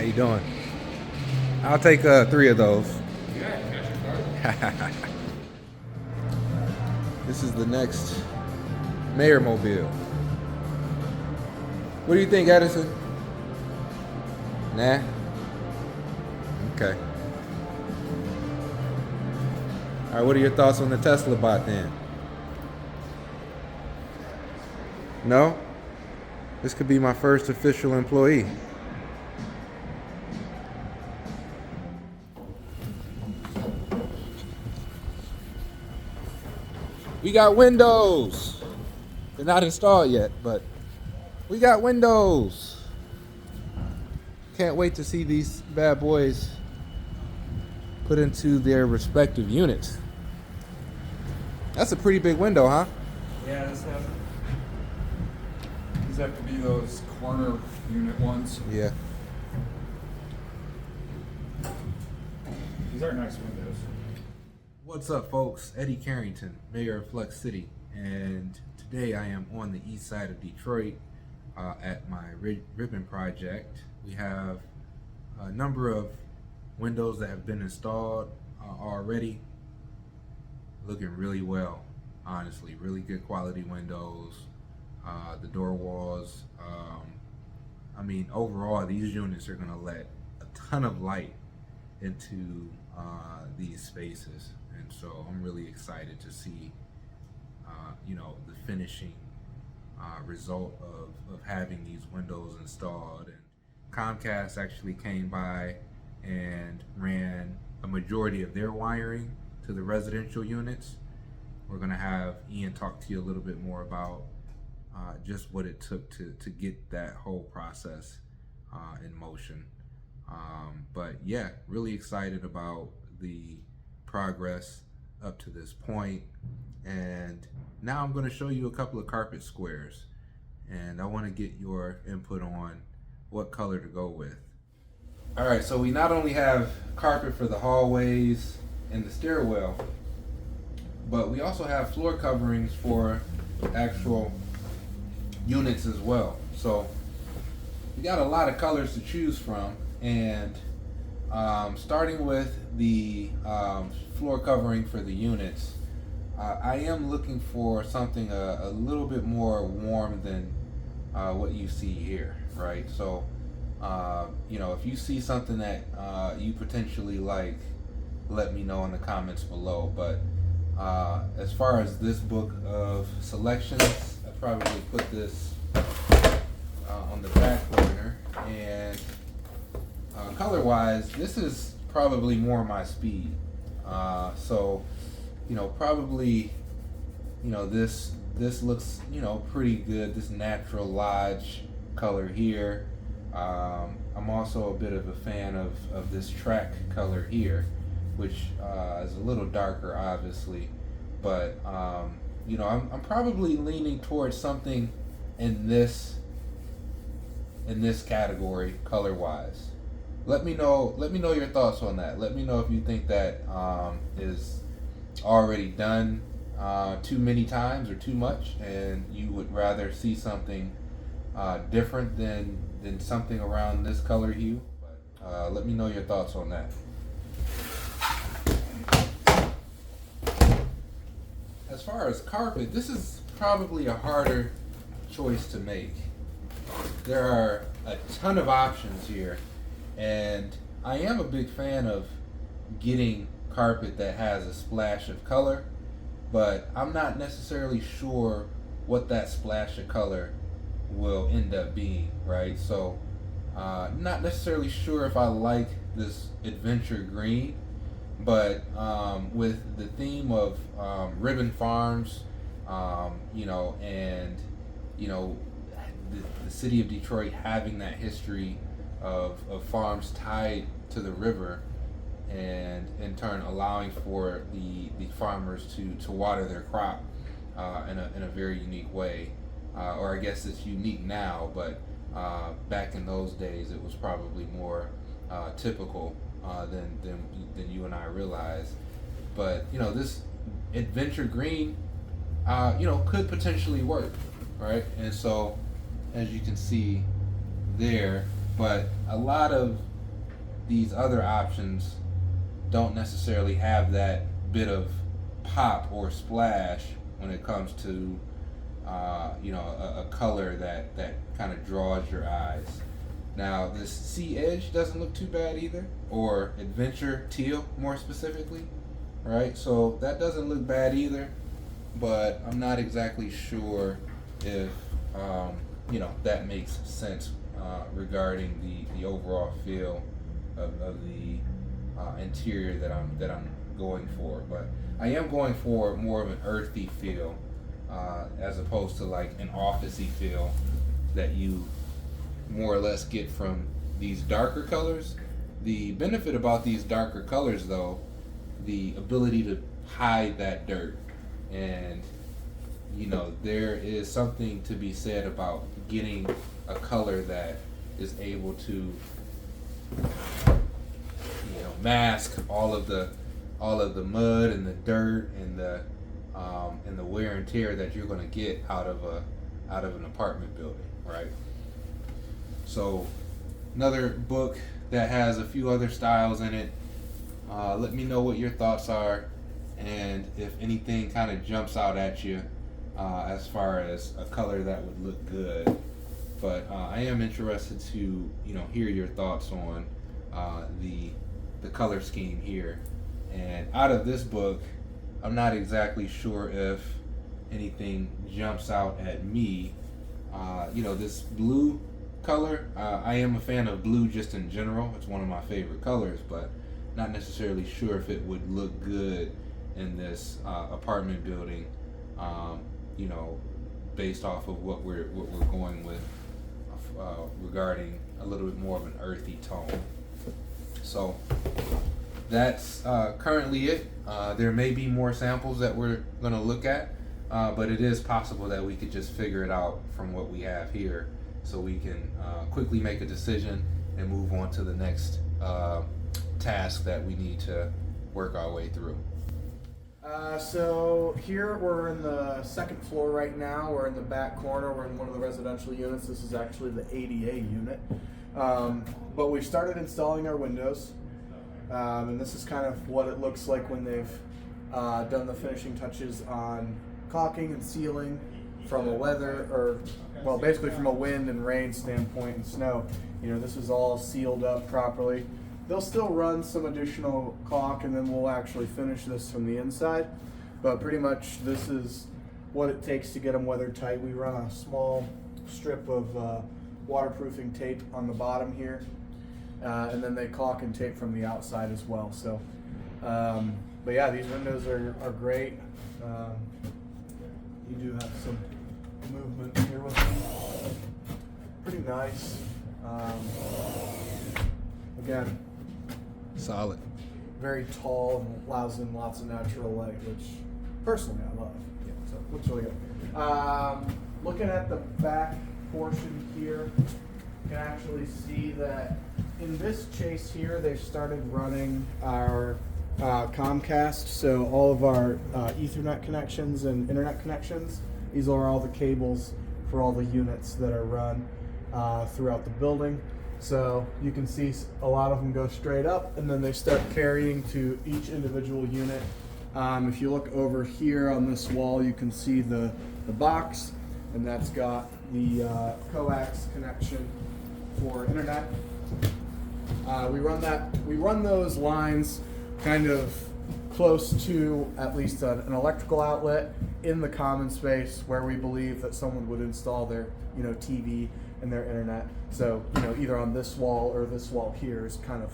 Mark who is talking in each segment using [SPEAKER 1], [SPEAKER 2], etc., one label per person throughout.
[SPEAKER 1] you doing? I'll take 3 of those.
[SPEAKER 2] Yeah, cash your card.
[SPEAKER 1] This is the next Mayor Mobile. What do you think, Edison? Nah? Okay. Alright, what are your thoughts on the Tesla bot then? No? This could be my first official employee. We got windows. They're not installed yet, but we got windows. Can't wait to see these bad boys put into their respective units. That's a pretty big window, huh?
[SPEAKER 2] Yeah, these have to be those corner unit ones.
[SPEAKER 1] Yeah.
[SPEAKER 2] These are nice windows.
[SPEAKER 1] What's up, folks? Eddy Carrington, Mayor of Flux City, and today I am on the east side of Detroit at my ribbon project. We have a number of windows that have been installed already. Looking really well, honestly. Really good quality windows. The door walls. I mean, overall, these units are going to let a ton of light into these spaces, and so I'm really excited to see, the finishing result of having these windows installed. And Comcast actually came by and ran a majority of their wiring to the residential units. We're going to have Ian talk to you a little bit more about just what it took to get that whole process in motion. But yeah, really excited about the progress up to this point. And now I'm going to show you a couple of carpet squares, and I want to get your input on what color to go with. All right, so we not only have carpet for the hallways and the stairwell, but we also have floor coverings for actual units as well. So we got a lot of colors to choose from, and starting with the floor covering for the units, I am looking for something a little bit more warm than what you see here, right? So if you see something that you potentially like, let me know in the comments below. But as far as this book of selections, I probably put this on the back burner. And color wise, this is probably more my speed. So probably this looks pretty good, this natural lodge color here. I'm also a bit of a fan of this track color here, which is a little darker, obviously, but I'm probably leaning towards something in this category color wise. Let me know your thoughts on that. Let me know if you think that is already done too many times or too much, and you would rather see something different than something around this color hue. But let me know your thoughts on that. As far as carpet, this is probably a harder choice to make. There are a ton of options here, and I am a big fan of getting carpet that has a splash of color, but I'm not necessarily sure what that splash of color will end up being, right? So not necessarily sure if I like this adventure green, but with the theme of ribbon farms, and the city of Detroit having that history of farms tied to the river, and in turn allowing for the farmers to water their crop in a very unique way. Or I guess it's unique now, but back in those days it was probably more typical than you and I realize. But this adventure green could potentially work, right? And so as you can see there, but a lot of these other options don't necessarily have that bit of pop or splash when it comes to a color that kind of draws your eyes. Now this Sea Edge doesn't look too bad either, or Adventure Teal more specifically, right? So that doesn't look bad either, but I'm not exactly sure if that makes sense regarding the overall feel of the interior that I'm going for. But I am going for more of an earthy feel as opposed to like an officey feel that you more or less get from these darker colors. The benefit about these darker colors, though, the ability to hide that dirt, and there is something to be said about getting a color that is able to mask all of the mud and the dirt and the wear and tear that you're going to get out of an apartment building, right? So another book that has a few other styles in it. Let me know what your thoughts are, and if anything kind of jumps out at you as far as a color that would look good. But I am interested to hear your thoughts on the color scheme here. And out of this book, I'm not exactly sure if anything jumps out at me. This blue color, I am a fan of blue just in general. It's one of my favorite colors, but not necessarily sure if it would look good in this apartment building, based off of what we're going with regarding a little bit more of an earthy tone. So that's currently it. There may be more samples that we're going to look at, but it is possible that we could just figure it out from what we have here, so we can quickly make a decision and move on to the next task that we need to work our way through.
[SPEAKER 3] So here we're in the second floor right now. We're in the back corner. We're in one of the residential units. This is actually the ADA unit. But we've started installing our windows. And this is kind of what it looks like when they've done the finishing touches on caulking and sealing from basically from a wind and rain standpoint and snow. This is all sealed up properly. They'll still run some additional caulk, and then we'll actually finish this from the inside. But pretty much this is what it takes to get them weather tight. We run a small strip of waterproofing tape on the bottom here, and then they caulk and tape from the outside as well. So, but yeah, these windows are great. You do have some movement here with them. Pretty nice. Again,
[SPEAKER 1] Solid.
[SPEAKER 3] very tall and allows in lots of natural light, which personally I love. Yeah, so it looks really good. Looking at the back portion here, you can actually see that in this chase here, they've started running our Comcast, so all of our Ethernet connections and internet connections. These are all the cables for all the units that are run throughout the building. So you can see a lot of them go straight up, and then they start carrying to each individual unit. If you look over here on this wall, you can see the box, and that's got the coax connection for internet. We run those lines kind of close to at least an electrical outlet in the common space where we believe that someone would install their TV and their internet. So either on this wall or this wall here is kind of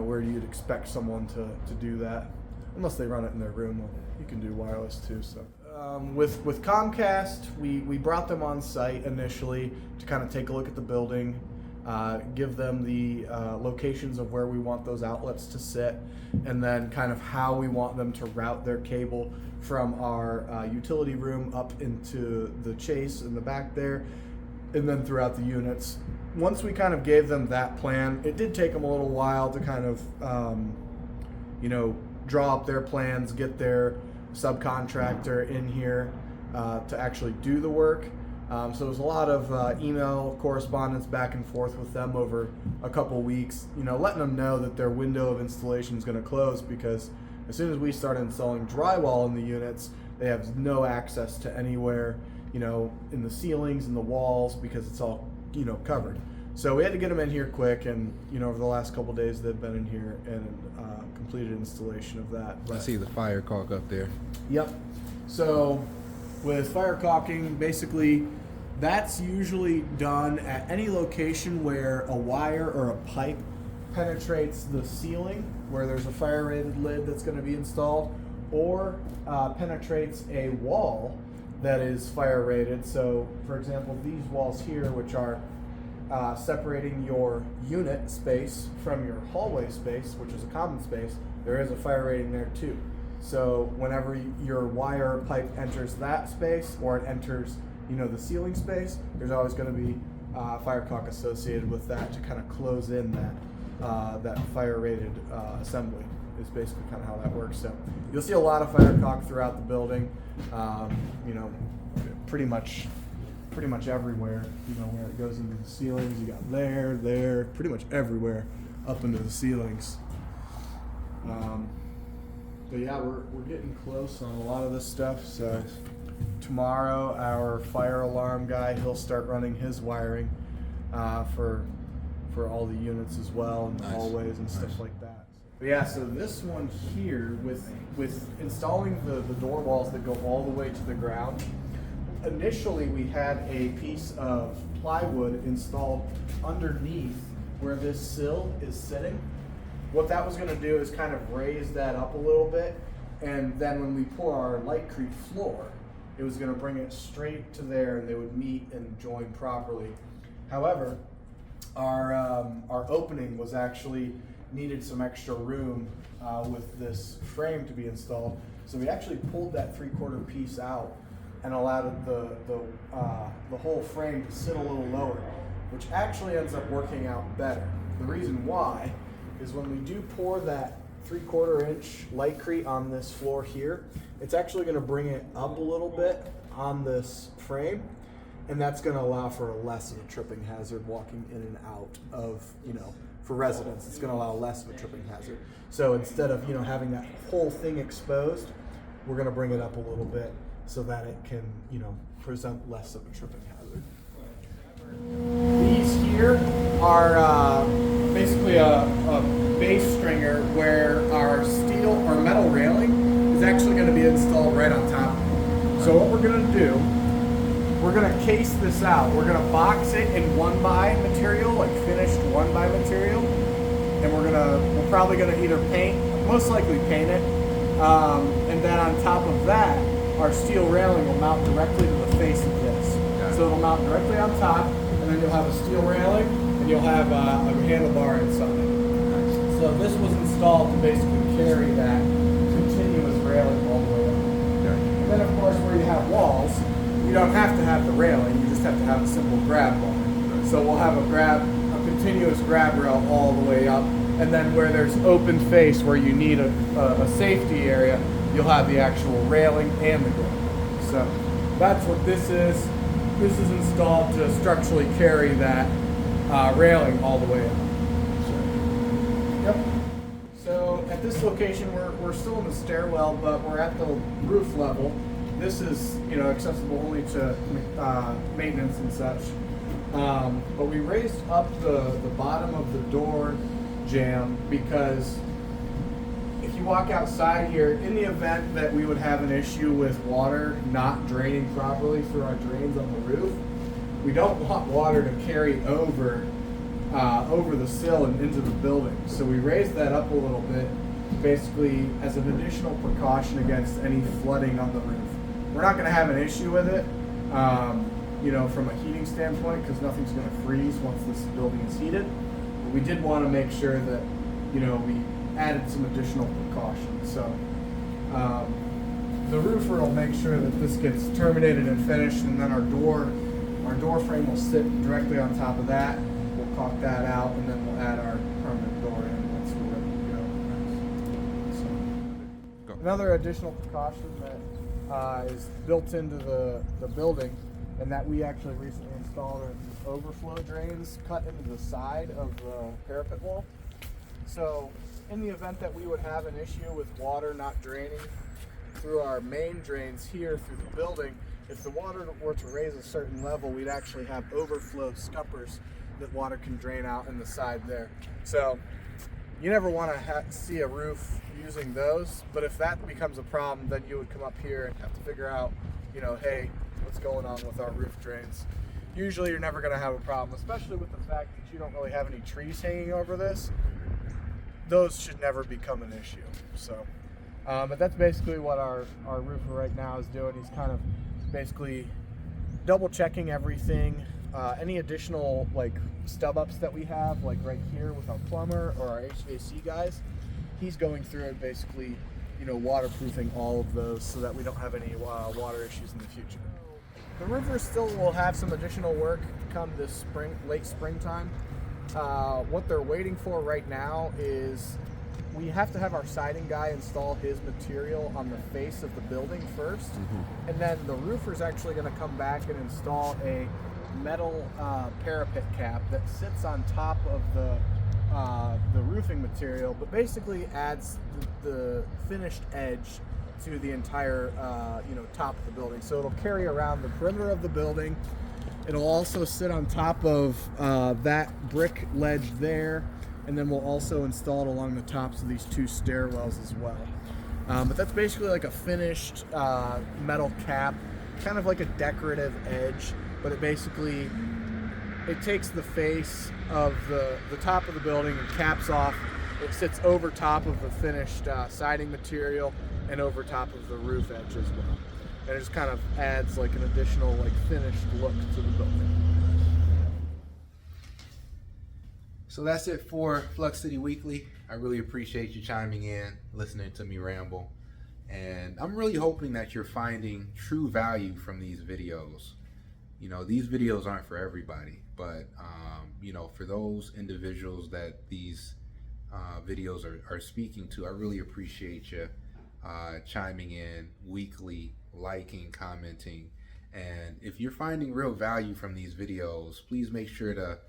[SPEAKER 3] where you'd expect someone to do that, unless they run it in their room. Well, you can do wireless too. So with Comcast, we brought them on site initially to kind of take a look at the building, give them the locations of where we want those outlets to sit, and then kind of how we want them to route their cable from our utility room up into the chase in the back there, and then throughout the units. Once we kind of gave them that plan, it did take them a little while to kind of draw up their plans, get their subcontractor in here to actually do the work. So it was a lot of email correspondence back and forth with them over a couple weeks, letting them know that their window of installation is going to close, because as soon as we start installing drywall in the units, they have no access to anywhere, in the ceilings and the walls, because it's all, covered. So we had to get them in here quick, and over the last couple days they've been in here and completed installation of that.
[SPEAKER 1] I see the fire caulk up there.
[SPEAKER 3] Yep. So with fire caulking, basically that's usually done at any location where a wire or a pipe penetrates the ceiling, where there's a fire rated lid that's going to be installed, or penetrates a wall that is fire rated. So for example, these walls here, which are separating your unit space from your hallway space, which is a common space, there is a fire rating there too. So whenever your wire or pipe enters that space, or it enters, the ceiling space, there's always going to be fire caulk associated with that to kind of close in that fire rated assembly. Is basically kind of how that works. So you'll see a lot of fire caulk throughout the building. Pretty much everywhere. Where it goes into the ceilings, you got there, pretty much everywhere up into the ceilings. But yeah, we're getting close on a lot of this stuff. So tomorrow, our fire alarm guy, he'll start running his wiring for all the units as well, and the hallways and stuff like that. But yeah, so this one here, with installing the door walls that go all the way to the ground, initially we had a piece of plywood installed underneath where this sill is sitting. What that was going to do is kind of raise that up a little bit, and then when we pour our lightcrete floor, it was going to bring it straight to there, and they would meet and join properly. However, our opening was actually needed some extra room with this frame to be installed, so we actually pulled that 3/4 piece out and allowed the whole frame to sit a little lower, which actually ends up working out better. The reason why is when we do pour that 3/4 inch lightcrete on this floor here, it's actually going to bring it up a little bit on this frame, and that's going to allow for less of a tripping hazard walking in and out of, for residents. It's going to allow less of a tripping hazard. So instead of, having that whole thing exposed, we're going to bring it up a little bit so that it can, present less of a tripping hazard. These here are basically a base stringer where our steel or metal railing is actually going to be installed right on top. So what we're going to do, we're going to case this out. We're going to box it in 1x material, like finished 1x material, and we're probably going to either paint, most likely paint it, and then on top of that, our steel railing will mount directly to the face of this. So it'll mount directly on top, and then you'll have a steel railing, and you'll have a handlebar inside. So this was installed to basically carry that continuous railing all the way up. And then of course where you have walls, you don't have to have the railing, you just have to have a simple grab bar. So we'll have a continuous grab rail all the way up, and then where there's open face where you need a safety area, you'll have the actual railing and the grab bar. So that's what this is. This is installed to structurally carry that railing all the way up. Yep. So at this location, we're still in the stairwell, but we're at the roof level. This is, accessible only to maintenance and such. But we raised up the bottom of the door jamb because if you walk outside here, in the event that we would have an issue with water not draining properly through our drains on the roof, we don't want water to carry over the sill and into the building. So we raised that up a little bit, basically as an additional precaution against any flooding on the roof. We're not going to have an issue with it, from a heating standpoint, because nothing's going to freeze once this building is heated. But we did want to make sure that, we added some additional precautions. So the roofer will make sure that this gets terminated and finished, and then our door frame will sit directly on top of that. We'll caulk that out, and then we'll add our permanent door in once we're ready to go. So, another additional precaution that is built into the building and that we actually recently installed are these overflow drains cut into the side of the parapet wall. So in the event that we would have an issue with water not draining through our main drains here through the building, if the water were to raise a certain level, we'd actually have overflow scuppers that water can drain out in the side there. So you never want to see a roof using those, but if that becomes a problem, then you would come up here and have to figure out, you know, hey, what's going on with our roof drains. Usually you're never going to have a problem, especially with the fact that you don't really have any trees hanging over this. Those should never become an issue. So, but that's basically what our roofer right now is doing. He's kind of basically double checking everything. Any additional like stub ups that we have, like right here with our plumber or our HVAC guys, he's going through it, basically, you know, waterproofing all of those so that we don't have any water issues in the future. The roofer still will have some additional work come this spring, late springtime. What they're waiting for right now is we have to have our siding guy install his material on the face of the building first, and then the roofer's actually going to come back and install a metal parapet cap that sits on top of the roofing material, but basically adds the finished edge to the entire top of the building. So it'll carry around the perimeter of the building. It'll also sit on top of that brick ledge there, and then we'll also install it along the tops of these two stairwells as well. But that's basically like a finished metal cap, kind of like a decorative edge, but it basically, it takes the face of the top of the building and caps off. It sits over top of the finished siding material and over top of the roof edge as well. And it just kind of adds like an additional like finished look to the building.
[SPEAKER 1] So that's it for Flux City Weekly. I really appreciate you chiming in, listening to me ramble. And I'm really hoping that you're finding true value from these videos. You know, these videos aren't for everybody, but you know, for those individuals that these videos are speaking to, I really appreciate you chiming in weekly, liking, commenting. And if you're finding real value from these videos, please make sure to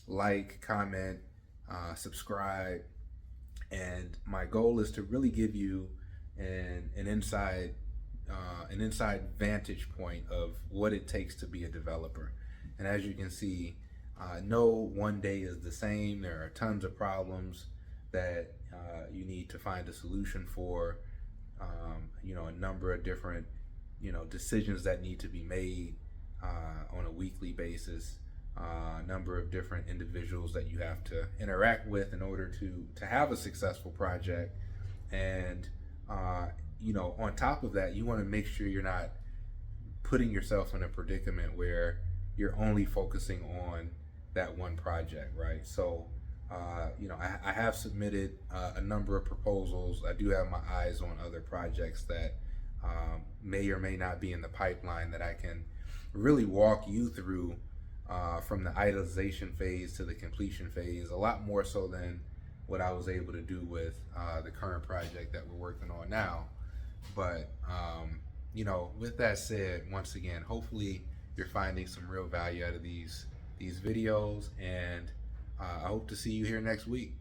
[SPEAKER 1] like, comment, subscribe. And my goal is to really give you an inside vantage point of what it takes to be a developer. And as you can see, no one day is the same. There are tons of problems that you need to find a solution for. You know, a number of different, you know, decisions that need to be made on a weekly basis. A number of different individuals that you have to interact with in order to have a successful project. And you know, on top of that, you want to make sure you're not putting yourself in a predicament where you're only focusing on that one project, right? So you know, I have submitted a number of proposals. I do have my eyes on other projects that may or may not be in the pipeline that I can really walk you through from the idolization phase to the completion phase, a lot more so than what I was able to do with the current project that we're working on now. But you know, with that said, once again, hopefully you're finding some real value out of these videos, and I hope to see you here next week.